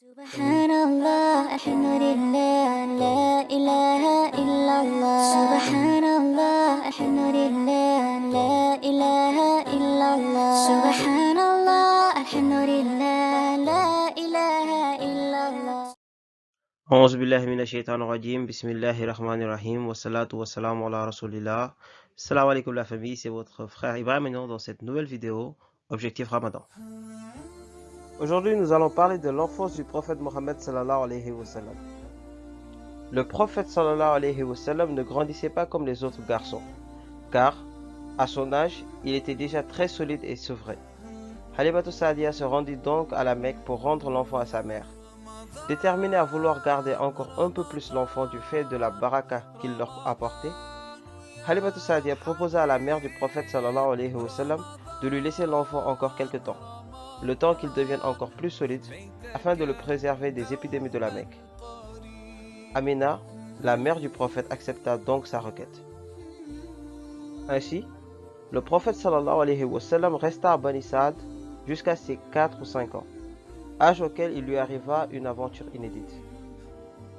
Subhanallah, alhamdulillah, la ilaha illallah. Subhanallah, alhamdulillah, la ilaha illallah. Subhanallah, alhamdulillah, la ilaha illallah. أعوذ بالله من الشيطان الرجيم بسم الله الرحمن الرحيم والصلاة والسلام على رسول الله. Salam alaikum la famille, c'est votre frère Ibrahim et nous dans cette nouvelle vidéo Objectif Ramadan. Aujourd'hui nous allons parler de l'enfance du prophète Mohammed sallallahu alayhi wa sallam. Le prophète sallallahu alayhi wa sallam ne grandissait pas comme les autres garçons, car à son âge il était déjà très solide et sevré. Halimatu Sa'diya se rendit donc à la Mecque pour rendre l'enfant à sa mère. Déterminée à vouloir garder encore un peu plus l'enfant du fait de la baraka qu'il leur apportait, Halimatu Sa'diya proposa à la mère du prophète sallallahu alayhi wa sallam de lui laisser l'enfant encore quelque temps, le temps qu'il devienne encore plus solide, afin de le préserver des épidémies de la Mecque. Amina, la mère du prophète, accepta donc sa requête. Ainsi, le prophète sallallahu alayhi wa sallam resta à Bani Sa'd jusqu'à ses 4 ou 5 ans, âge auquel il lui arriva une aventure inédite.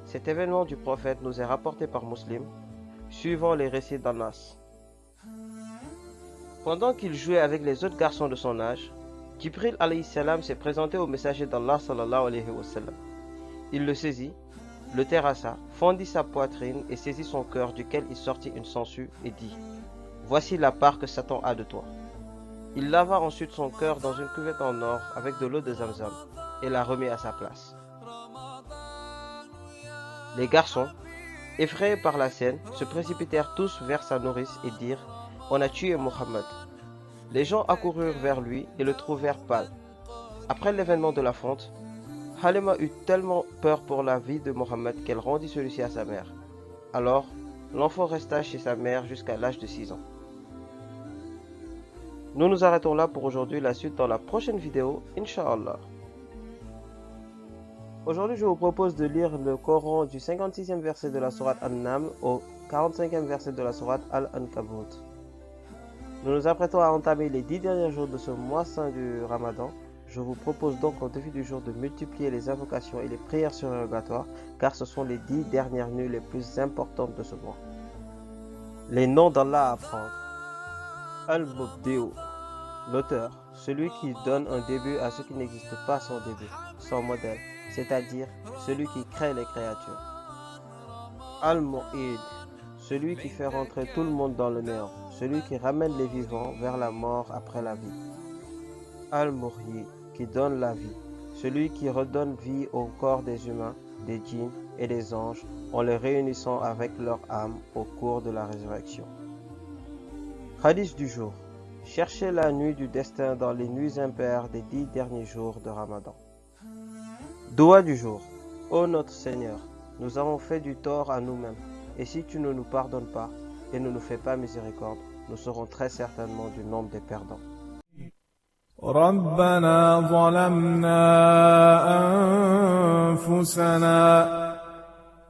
Cet événement du prophète nous est rapporté par Muslim, suivant les récits d'Anas. Pendant qu'il jouait avec les autres garçons de son âge, Jibril alayhi salam s'est présenté au messager d'Allah sallallahu alayhi wa sallam. Il le saisit, le terrassa, fendit sa poitrine et saisit son cœur duquel il sortit une sangsue et dit « Voici la part que Satan a de toi ». Il lava ensuite son cœur dans une cuvette en or avec de l'eau de Zamzam et la remet à sa place. Les garçons, effrayés par la scène, se précipitèrent tous vers sa nourrice et dirent « On a tué Mohammed ». Les gens accoururent vers lui et le trouvèrent pâle. Après l'événement de l'affronte, Halima eut tellement peur pour la vie de Mohammed qu'elle rendit celui-ci à sa mère. Alors, l'enfant resta chez sa mère jusqu'à l'âge de 6 ans. Nous nous arrêtons là pour aujourd'hui, la suite dans la prochaine vidéo, Inch'Allah. Aujourd'hui, je vous propose de lire le Coran du 56e verset de la sourate An-Naml au 45e verset de la sourate Al-Ankabut. Nous nous apprêtons à entamer les 10 derniers jours de ce mois saint du Ramadan. Je vous propose donc au défi du jour de multiplier les invocations et les prières surrogatoires, car ce sont les 10 dernières nuits les plus importantes de ce mois. Les noms d'Allah à apprendre. Al-Mubdi'u, l'auteur, celui qui donne un début à ce qui n'existe pas sans début, sans modèle, c'est-à-dire celui qui crée les créatures. Al-Mu'id, celui qui fait rentrer tout le monde dans le néant, celui qui ramène les vivants vers la mort après la vie. Al-Muhyi, qui donne la vie, celui qui redonne vie au corps des humains, des djinns et des anges en les réunissant avec leur âme au cours de la résurrection. Hadith du jour. Cherchez la nuit du destin dans les nuits impaires des 10 derniers jours de Ramadan. Doua du jour. Ô notre Seigneur, nous avons fait du tort à nous-mêmes, et si tu ne nous pardonnes pas et ne nous fais pas miséricorde, nous serons très certainement du nombre des perdants. ربنا ظلمنا أنفسنا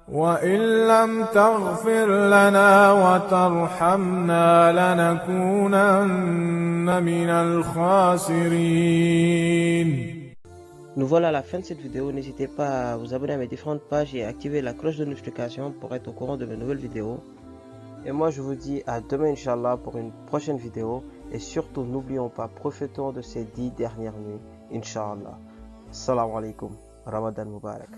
وإن لم تغفر لنا وترحمنا لنكونن من الخاسرين. Nous voilà à la fin de cette vidéo. N'hésitez pas à vous abonner à mes différentes pages et à activer la cloche de notification pour être au courant de mes nouvelles vidéos. Et moi je vous dis à demain Inch'Allah pour une prochaine vidéo. Et surtout n'oublions pas, profitons de ces 10 dernières nuits Inch'Allah. Assalamu alaikum. Ramadan Mubarak.